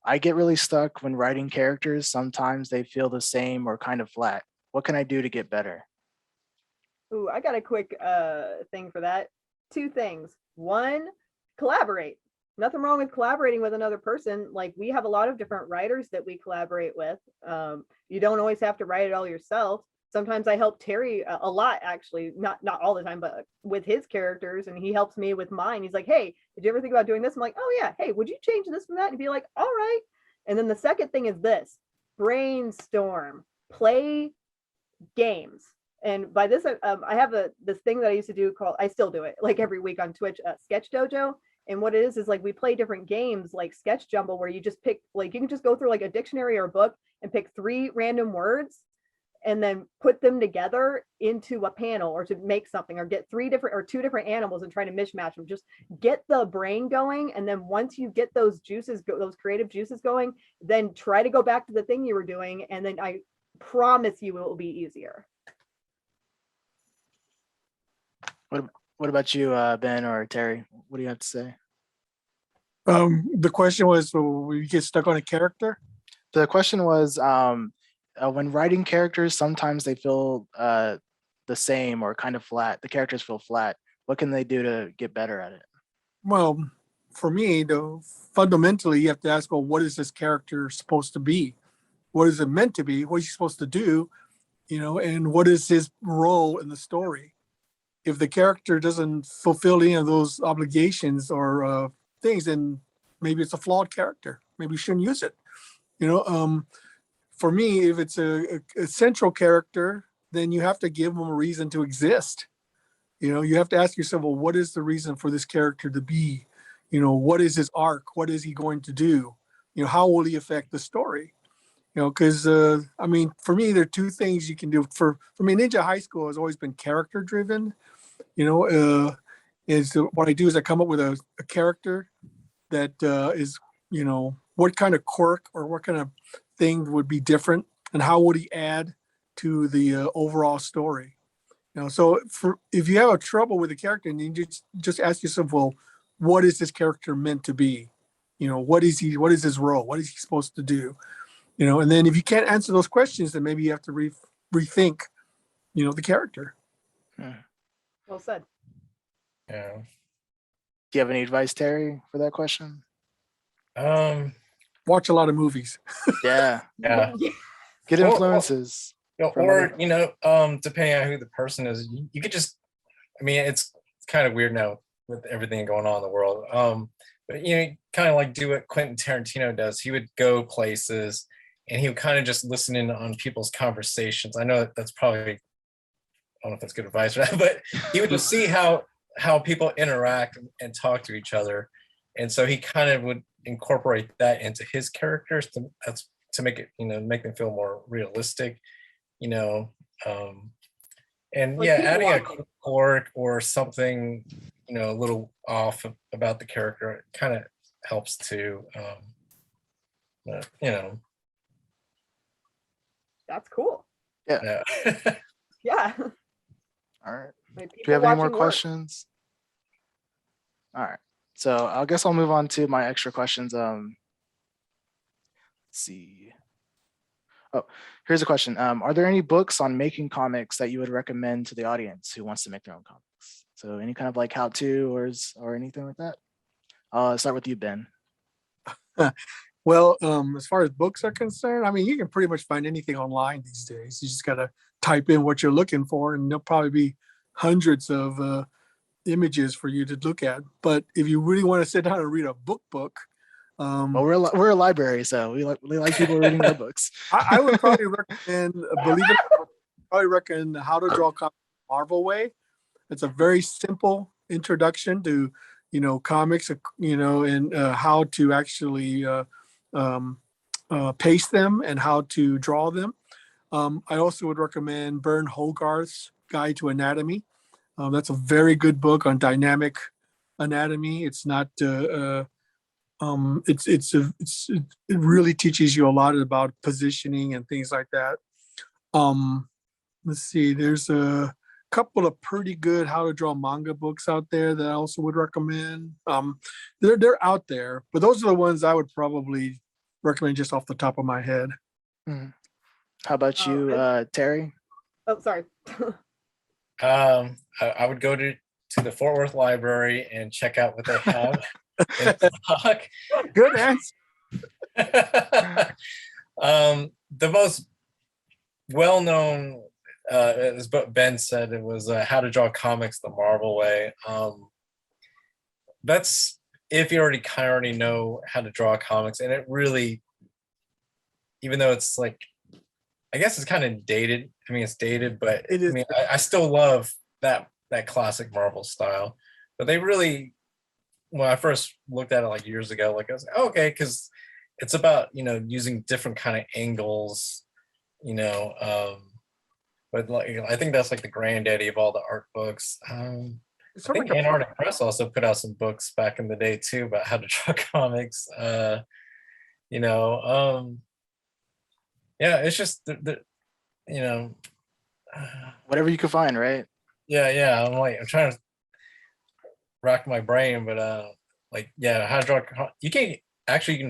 I get really stuck when writing characters. Sometimes they feel the same or kind of flat. What can I do to get better? Ooh, I got a quick thing for that. 2 things. 1, collaborate. Nothing wrong with collaborating with another person. Like, we have a lot of different writers that we collaborate with. You don't always have to write it all yourself. Sometimes I help Terry a lot, actually, not all the time, but with his characters, and he helps me with mine. He's like, hey, did you ever think about doing this? I'm like, oh yeah, hey, would you change this from that? And be like, all right. And then the second thing is this: brainstorm, play games. And by this, I have this thing that I used to do called, I still do it like every week on Twitch, Sketch Dojo. And what it is like we play different games like Sketch Jumble, where you just pick, like, you can just go through like a dictionary or a book and pick 3 random words and then put them together into a panel, or to make something, or get 2 different animals and try to mishmatch them. Just get the brain going. And then once you get those juices, those creative juices going, then try to go back to the thing you were doing. And then I promise you it will be easier. What about you, Ben or Terry? What do you have to say? The question was, will you get stuck on a character? The question was, when writing characters, sometimes they feel the same or kind of flat. The characters feel flat. What can they do to get better at it? Well, for me, fundamentally, you have to ask, well, what is this character supposed to be? What is it meant to be? What is he supposed to do? You know, and what is his role in the story? If the character doesn't fulfill any of those obligations or things, then maybe it's a flawed character. Maybe you shouldn't use it. You know, for me, if it's a central character, then you have to give them a reason to exist. You know, you have to ask yourself, well, what is the reason for this character to be? You know, what is his arc? What is he going to do? You know, how will he affect the story? You know, because I mean, for me, there are 2 things you can do. For me, Ninja High School has always been character driven. You know, what I do is I come up with a character that is, you know, what kind of quirk or what kind of thing would be different, and how would he add to the overall story. You know, so if you have a trouble with a character, and you just ask yourself, well, what is this character meant to be? You know, what is his role? What is he supposed to do? You know, and then if you can't answer those questions, then maybe you have to rethink, you know, the character. Well said. Yeah. Do you have any advice, Terry, for that question? Watch a lot of movies. Yeah. Yeah. Good influences. Depending on who the person is, you could just, I mean, it's kind of weird now with everything going on in the world. But you know, kind of like do what Quentin Tarantino does. He would go places and he would kind of just listen in on people's conversations. I know that's probably, I don't know if that's good advice or not, but he would just see how people interact and talk to each other. And so he kind of would incorporate that into his characters to make it, you know, make them feel more realistic, you know. And Like, yeah, adding a quirk or something, you know, a little off about the character kind of helps too. You know. That's cool. Yeah. Yeah. All right. Like, Do we have any more people watching work. questions? All right. So I guess I'll move on to my extra questions. Let's see. Oh, here's a question. Are there any books on making comics that you would recommend to the audience who wants to make their own comics? So any kind of like how-to or anything like that? I'll start with you, Ben. Well, as far as books are concerned, I mean, you can pretty much find anything online these days. You just got to type in what you're looking for, and there'll probably be hundreds of images for you to look at. But if you really want to sit down and read a book, Well, we're a library, so we like people reading their books. I would probably recommend, believe it or not, probably recommend How to Draw Comics the Marvel Way. It's a very simple introduction to, comics, and how to actually paste them and how to draw them. I also would recommend Bern Hogarth's Guide to Anatomy. That's a very good book on dynamic anatomy. It's not. It really teaches you a lot about positioning and things like that. Let's see. There's a couple of pretty good how to draw manga books out there that I also would recommend. They're out there, but those are the ones I would probably recommend just off the top of my head. Mhm. How about you, Terry? Oh, sorry. I would go to the Fort Worth Library and check out what they have in stock. Good answer. The most well-known, as Ben said, it was How to Draw Comics the Marvel Way. That's if you already know how to draw comics, and it really, even though it's like, I guess it's kind of dated. I mean, it's dated, but It is. I mean, I still love that classic Marvel style. But they really, when I first looked at it like years ago, like I was like, oh, okay, because it's about using different kind of angles, but like I think that's like the granddaddy of all the art books. I think Antarctic Press also put out some books back in the day too about how to draw comics. Yeah, it's just Whatever you can find, right? Yeah. I'm trying to rack my brain, but how to draw. You can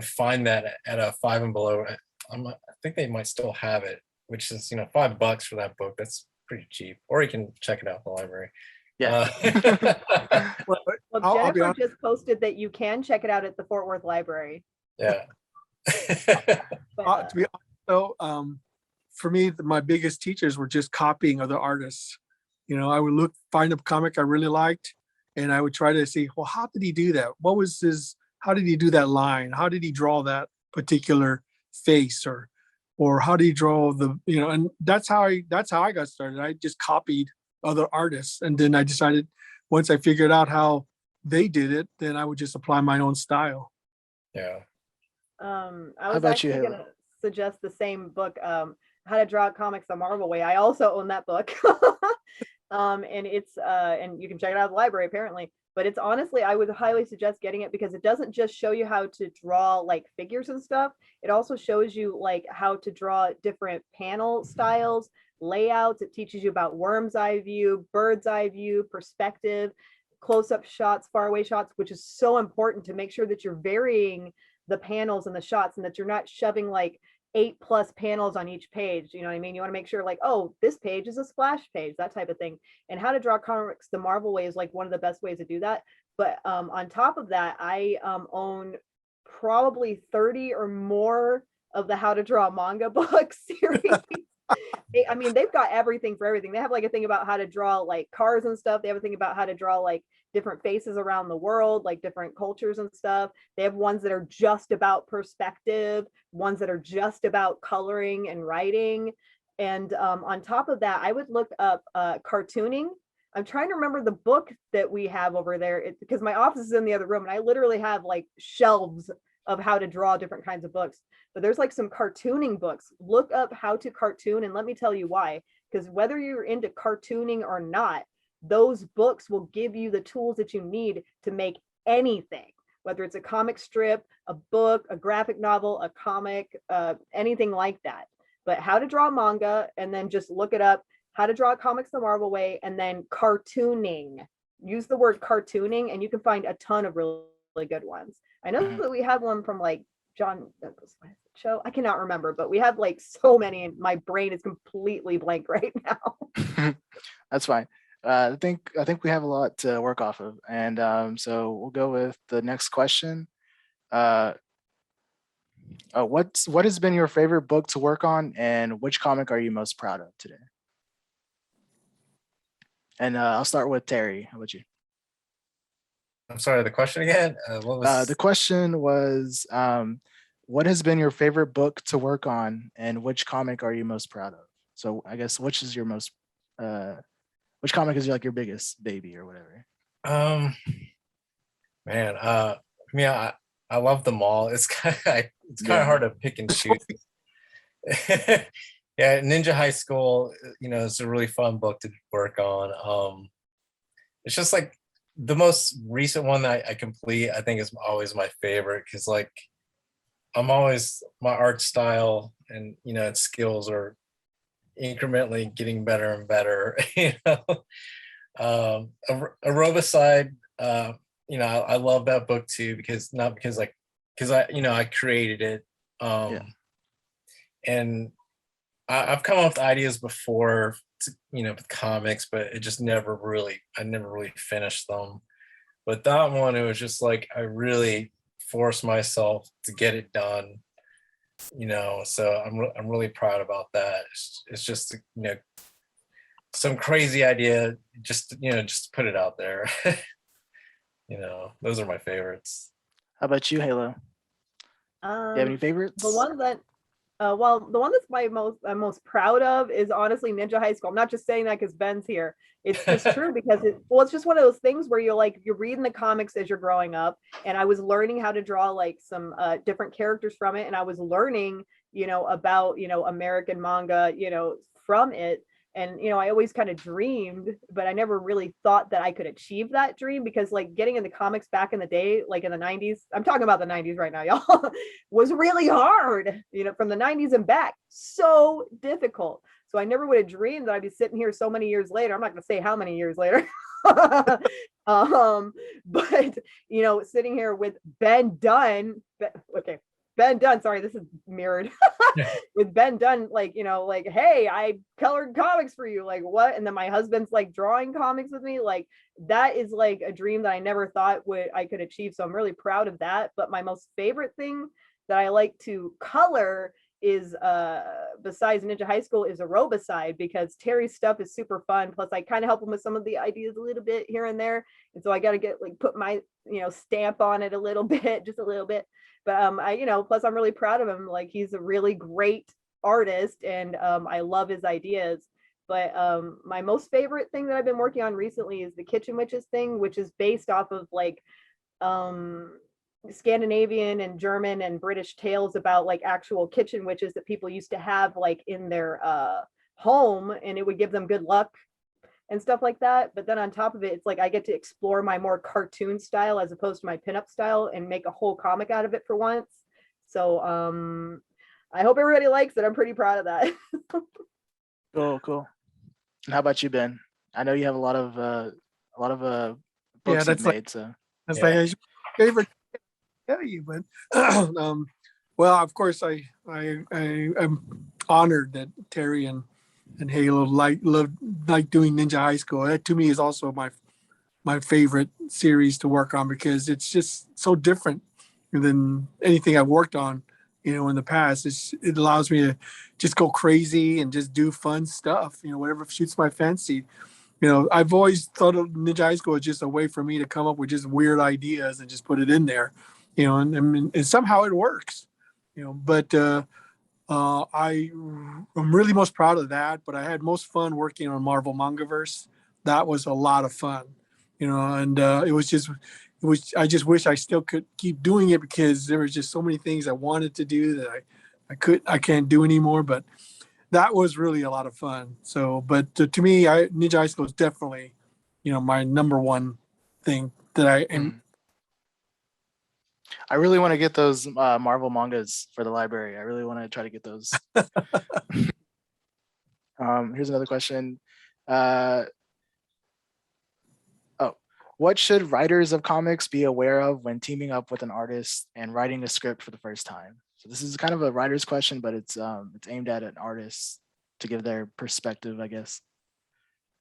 find that at a Five and Below. I think they might still have it, which is $5 for that book. That's pretty cheap. Or you can check it out at the library. Yeah. Well, Jennifer just posted that you can check it out at the Fort Worth Library. Yeah. But, to be honest, though, for me, my biggest teachers were just copying other artists. I would find a comic I really liked, and I would try to see, well, how did he do that? What was how did he do that line? How did he draw that particular face, or how did he draw and that's how I got started. I just copied other artists, and then I decided once I figured out how they did it, then I would just apply my own style. Yeah. I was actually going to suggest the same book, How to Draw Comics the Marvel Way. I also own that book. And it's and you can check it out at the library apparently, but it's honestly, I would highly suggest getting it because it doesn't just show you how to draw like figures and stuff. It also shows you like how to draw different panel styles, layouts. It teaches you about worm's eye view, bird's eye view, perspective, close-up shots, faraway shots, which is so important to make sure that you're varying the panels and the shots and that you're not shoving like 8+ panels on each page. You know what I mean? You want to make sure like, oh, this page is a splash page, that type of thing. And How to Draw Comics the Marvel Way is like one of the best ways to do that. But on top of that, I own probably 30 or more of the How to Draw Manga book series. I mean, they've got everything for everything. They have like a thing about how to draw like cars and stuff. They have a thing about how to draw like different faces around the world, like different cultures and stuff. They have ones that are just about perspective, ones that are just about coloring and writing. And on top of that, I would look up cartooning. I'm trying to remember the book that we have over there because my office is in the other room and I literally have like shelves of how to draw different kinds of books. But there's like some cartooning books. Look up how to cartoon and let me tell you why. Because whether you're into cartooning or not, those books will give you the tools that you need to make anything, whether it's a comic strip, a book, a graphic novel, a comic, anything like that. But how to draw manga, and then just look it up, How to Draw Comics the Marvel Way, and then cartooning. Use the word cartooning and you can find a ton of really, really good ones. I know that we have one from like John show. I cannot remember, but we have like so many and my brain is completely blank right now. That's fine. I think we have a lot to work off of. And so we'll go with the next question. What has been your favorite book to work on and which comic are you most proud of today? And I'll start with Terry. How about you? I'm sorry, the question again? What was The question was, what has been your favorite book to work on, and which comic are you most proud of? So I guess which is your most, which comic is like your biggest baby or whatever? um man, I mean, I love them all. It's kind of it's kind of Yeah. hard to pick and choose. Yeah, Ninja High School, it's a really fun book to work on. It's just like the most recent one that I complete, I think is always my favorite because like I'm always my art style and its skills are incrementally getting better and better. Aerobicide, I love that book too because not because like because I created it. Yeah. And I've come up with ideas before, with comics, but I never really finished them. But that one, it was just like I really forced myself to get it done. So I'm really proud about that. It's just some crazy idea, just to put it out there. Those are my favorites. How about you, Halo? You have any favorites? The one that well, the one that's I'm most proud of is honestly Ninja High School. I'm not just saying that because Ben's here. It's just true because it's just one of those things where you're reading the comics as you're growing up, and I was learning how to draw like some different characters from it, and I was learning, about American manga, from it. And I always kind of dreamed, but I never really thought that I could achieve that dream because like getting into comics back in the day, like in the 90s, I'm talking about the 90s right now, y'all, was really hard, from the 90s and back, so difficult. So I never would have dreamed that I'd be sitting here so many years later. I'm not going to say how many years later. But sitting here with Ben Dunn, okay, Ben Dunn, sorry, this is mirrored. With Ben Dunn, like, hey, I colored comics for you, like what? And then my husband's like drawing comics with me. Like that is like a dream that I never thought I could achieve. So I'm really proud of that. But my most favorite thing that I like to color is besides Ninja High School is Aerobicide, because Terry's stuff is super fun. Plus I kind of help him with some of the ideas a little bit here and there. And so I got to put my, stamp on it a little bit, just a little bit. But plus I'm really proud of him. Like he's a really great artist, and I love his ideas. But my most favorite thing that I've been working on recently is the Kitchen Witches thing, which is based off of like Scandinavian and German and British tales about like actual kitchen witches that people used to have like in their home, and it would give them good luck and stuff like that. But then on top of it, it's like I get to explore my more cartoon style as opposed to my pinup style and make a whole comic out of it for once. So I hope everybody likes it. I'm pretty proud of that. Cool. And how about you, Ben? I know you have a lot of books you've made. So that's my favorite. Tell you, but well, of course, I'm honored that Terry and Halo like doing Ninja High School. That to me is also my favorite series to work on because it's just so different than anything I've worked on, in the past. It allows me to just go crazy and just do fun stuff, whatever shoots my fancy. I've always thought of Ninja High School as just a way for me to come up with just weird ideas and just put it in there, and somehow it works, but I'm really most proud of that, but I had most fun working on Marvel Mangaverse. That was a lot of fun, and I just wish I still could keep doing it because there was just so many things I wanted to do that I can't do anymore, but that was really a lot of fun. So, but to me, Ninja High School is definitely, my number one thing that I am. I really want to get those Marvel mangas for the library. I really want to try to get those. Here's another question. What should writers of comics be aware of when teaming up with an artist and writing a script for the first time? So this is kind of a writer's question, but it's aimed at an artist to give their perspective, I guess.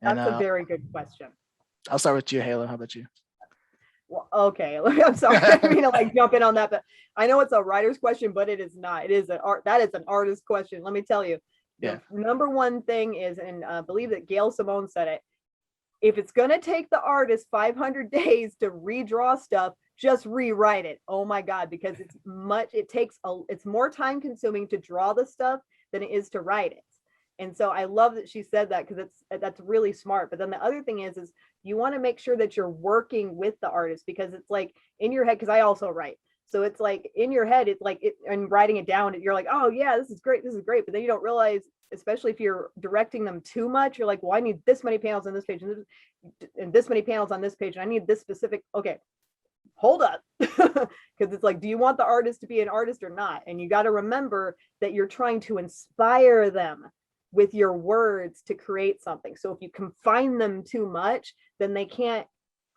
That's a very good question. I'll start with you, Halo. How about you? Well, okay, I'm sorry, I didn't mean to jump in on that, but I know it's a writer's question, but it is not. It is that is an artist question. Let me tell you. Yeah. The number one thing is, and I believe that Gail Simone said it, if it's going to take the artist 500 days to redraw stuff, just rewrite it. Oh my God, because it's more time consuming to draw the stuff than it is to write it. And so I love that she said that, because that's really smart. But then the other thing is you want to make sure that you're working with the artist, because it's like in your head, because I also write. So it's like in your head, it's like and writing it down, you're like, oh yeah, this is great. But then you don't realize, especially if you're directing them too much, you're like, well, I need this many panels on this page and this many panels on this page. And I need this specific, okay, hold up. Because it's like, do you want the artist to be an artist or not? And you got to remember that you're trying to inspire them with your words to create something. So if you confine them too much, then they can't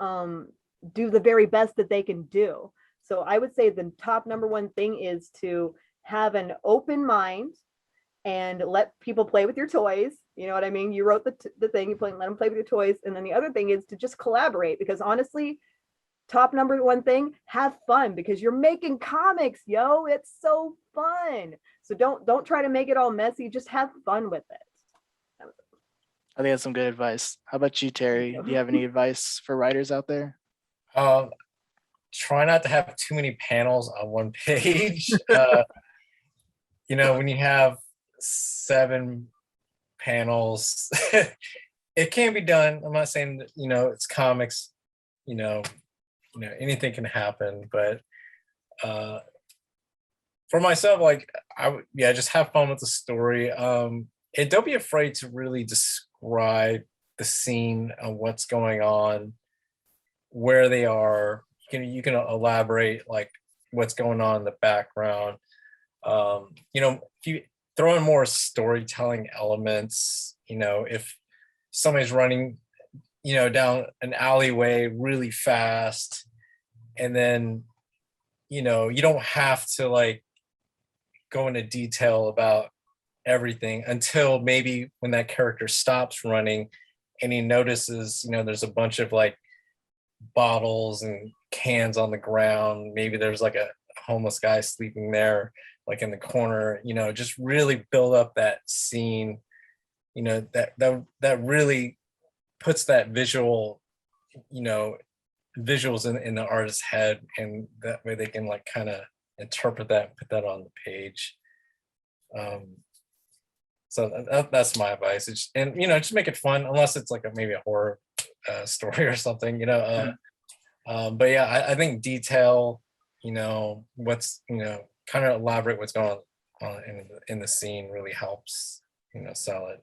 do the very best that they can do. So I would say the top number one thing is to have an open mind and let people play with your toys. You know what I mean? You wrote the thing, let them play with your toys. And then the other thing is to just collaborate, because honestly, top number one thing, have fun, because you're making comics, yo. It's so fun. So don't try to make it all messy. Just have fun with it. I think that's some good advice. How about you, Terry? Do you have any advice for writers out there? Try not to have too many panels on one page. When you have 7 panels, it can be done. I'm not saying that, it's comics, anything can happen, but for myself, like just have fun with the story. And don't be afraid to really describe the scene and what's going on, where they are. You can elaborate like what's going on in the background. If you throw in more storytelling elements, if somebody's running, down an alleyway really fast, and then, you don't have to like go into detail about everything until maybe when that character stops running and he notices, there's a bunch of like bottles and cans on the ground. Maybe there's like a homeless guy sleeping there, like in the corner. Just really build up that scene. That really puts that visuals in the artist's head, and that way they can like kind of interpret that and put that on the page. So that's my advice. Just make it fun, unless it's like maybe a horror story or something. But yeah, I think detail, what's, kind of elaborate what's going on in the scene really helps, sell it.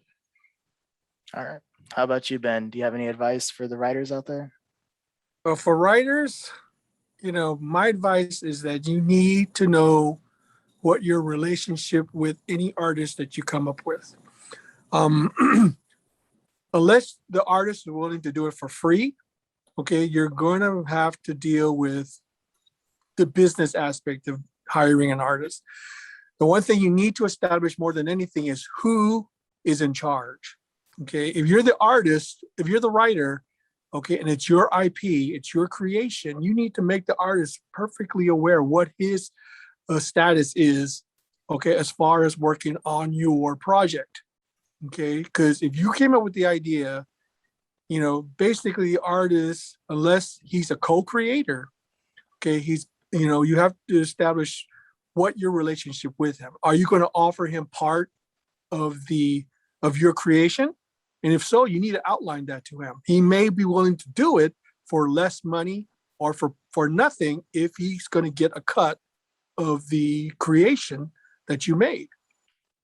All right. How about you, Ben? Do you have any advice for the writers out there? Well, for writers, my advice is that you need to know what your relationship with any artist that you come up with. Unless the artist is willing to do it for free, okay, you're going to have to deal with the business aspect of hiring an artist. The one thing you need to establish more than anything is who is in charge. Okay, if you're the artist, if you're the writer, okay, and it's your IP, it's your creation, you need to make the artist perfectly aware what his status is, okay, as far as working on your project. Okay, because if you came up with the idea, basically the artist, unless he's a co-creator, okay, you have to establish what your relationship with him. Are you going to offer him part of your creation? And if so, you need to outline that to him. He may be willing to do it for less money or for nothing if he's going to get a cut of the creation that you made.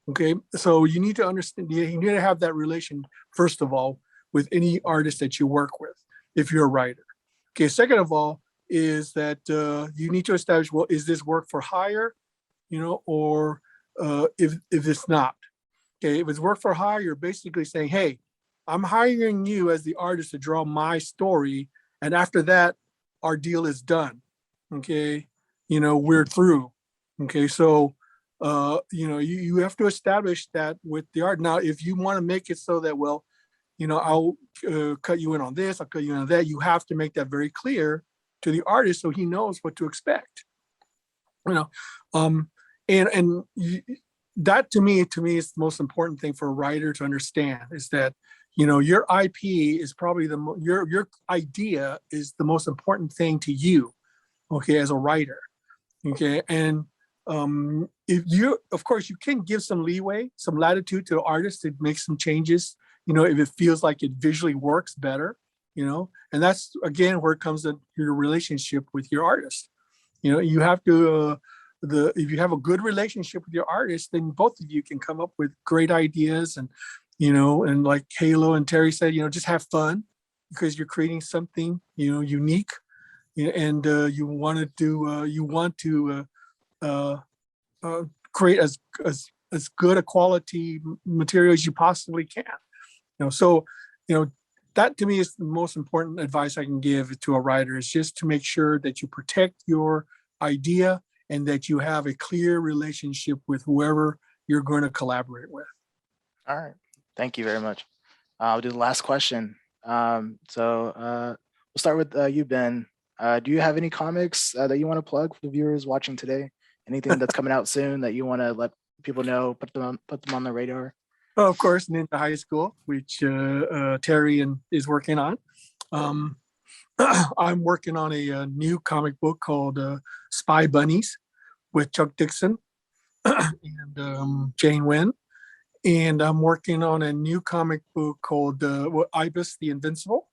Okay, so you need to understand, you need to have that relation, first of all, with any artist that you work with, if you're a writer. Okay, second of all, is that you need to establish, well, is this work for hire, or if it's not. Okay, if it's work for hire, you're basically saying, hey, I'm hiring you as the artist to draw my story, and after that, our deal is done. Okay, we're through. Okay, so you have to establish that with the art. Now, if you want to make it so that, well, I'll cut you in on this, I'll cut you in on that, you have to make that very clear to the artist so he knows what to expect. That to me is the most important thing for a writer to understand, is that your IP is probably your idea is the most important thing to you, okay, as a writer, okay, and if you, of course, you can give some leeway, some latitude to the artist to make some changes, if it feels like it visually works better, and that's again where it comes to your relationship with your artist. You have to if you have a good relationship with your artist, then both of you can come up with great ideas, and and like Halo and Terry said, just have fun, because you're creating something unique, and you want to create as good a quality material as you possibly can. So that to me is the most important advice I can give to a writer, is just to make sure that you protect your idea and that you have a clear relationship with whoever you're going to collaborate with. All right. Thank you very much. I'll do the last question. We'll start with you, Ben. Do you have any comics that you want to plug for the viewers watching today? Anything that's coming out soon that you want to let people know, put them on the radar? Oh, of course, Ninja High School, which Terry is working on. I'm working on a new comic book called Spy Bunnies with Chuck Dixon and Jane Wynn. And I'm working on a new comic book called Ibis the Invincible,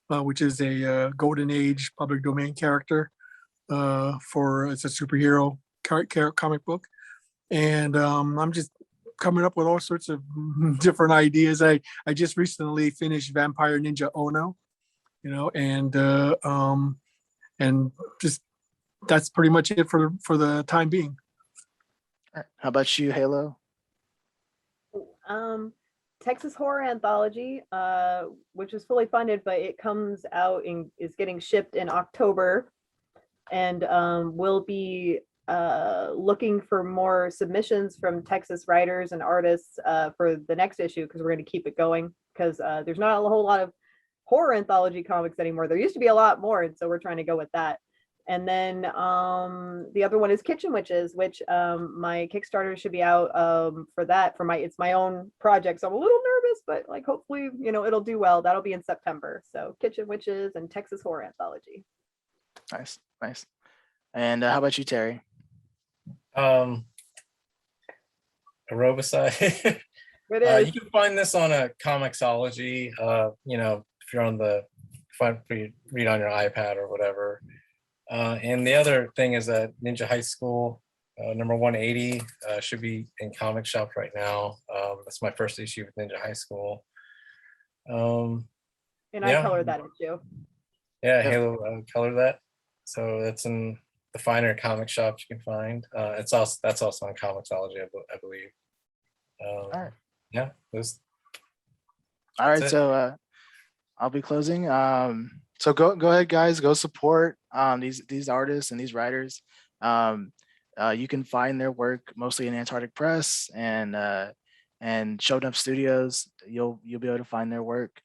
which is a Golden Age public domain character. It's a superhero comic book. And I'm just coming up with all sorts of different ideas. I just recently finished Vampire Ninja Ono, and just that's pretty much it for the time being. All right. How about you, Halo? Texas Horror Anthology, which is fully funded, but it comes out is getting shipped in October, and we'll be looking for more submissions from Texas writers and artists for the next issue, because we're going to keep it going, because there's not a whole lot of horror anthology comics anymore. There used to be a lot more, and so we're trying to go with that. And then the other one is Kitchen Witches, which my Kickstarter should be out for that. It's my own project, so I'm a little nervous, but like hopefully it'll do well. That'll be in September. So Kitchen Witches and Texas Horror Anthology. Nice. And how about you, Terry? Aerobicide. You can find this on a Comixology. If you're on read on your iPad or whatever. And the other thing is that Ninja High School number 180 should be in comic shops right now. That's my first issue with Ninja High School. And I colored that issue. Yeah, Halo colored that. So that's in the finer comic shops you can find. That's also on Comixology, I believe. All right. Yeah. All right. So I'll be closing. So go ahead, guys. Go support these artists and these writers. You can find their work mostly in Antarctic Press and Showed Up Studios. You'll be able to find their work.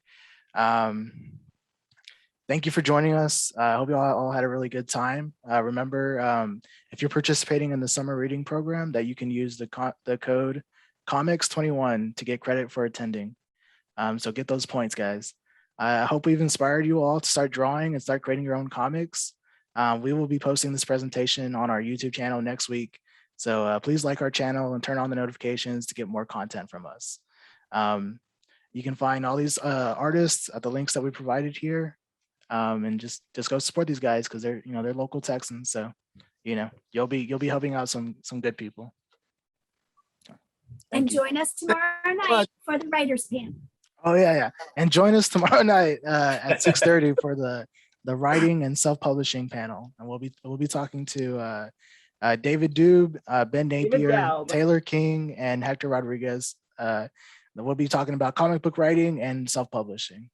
Thank you for joining us. I hope you all had a really good time. Remember, if you're participating in the summer reading program, that you can use the code COMICS21 to get credit for attending. So get those points, guys. I hope we've inspired you all to start drawing and start creating your own comics. We will be posting this presentation on our YouTube channel next week. So please like our channel and turn on the notifications to get more content from us. You can find all these artists at the links that we provided here. And just go support these guys, because they're local Texans. So you'll be helping out some good people. And join us tomorrow night for the writers panel. Oh yeah. And join us tomorrow night at 6:30 for the writing and self-publishing panel. And we'll be talking to David Dube, Ben Napier, Taylor King, and Hector Rodriguez. We'll be talking about comic book writing and self-publishing.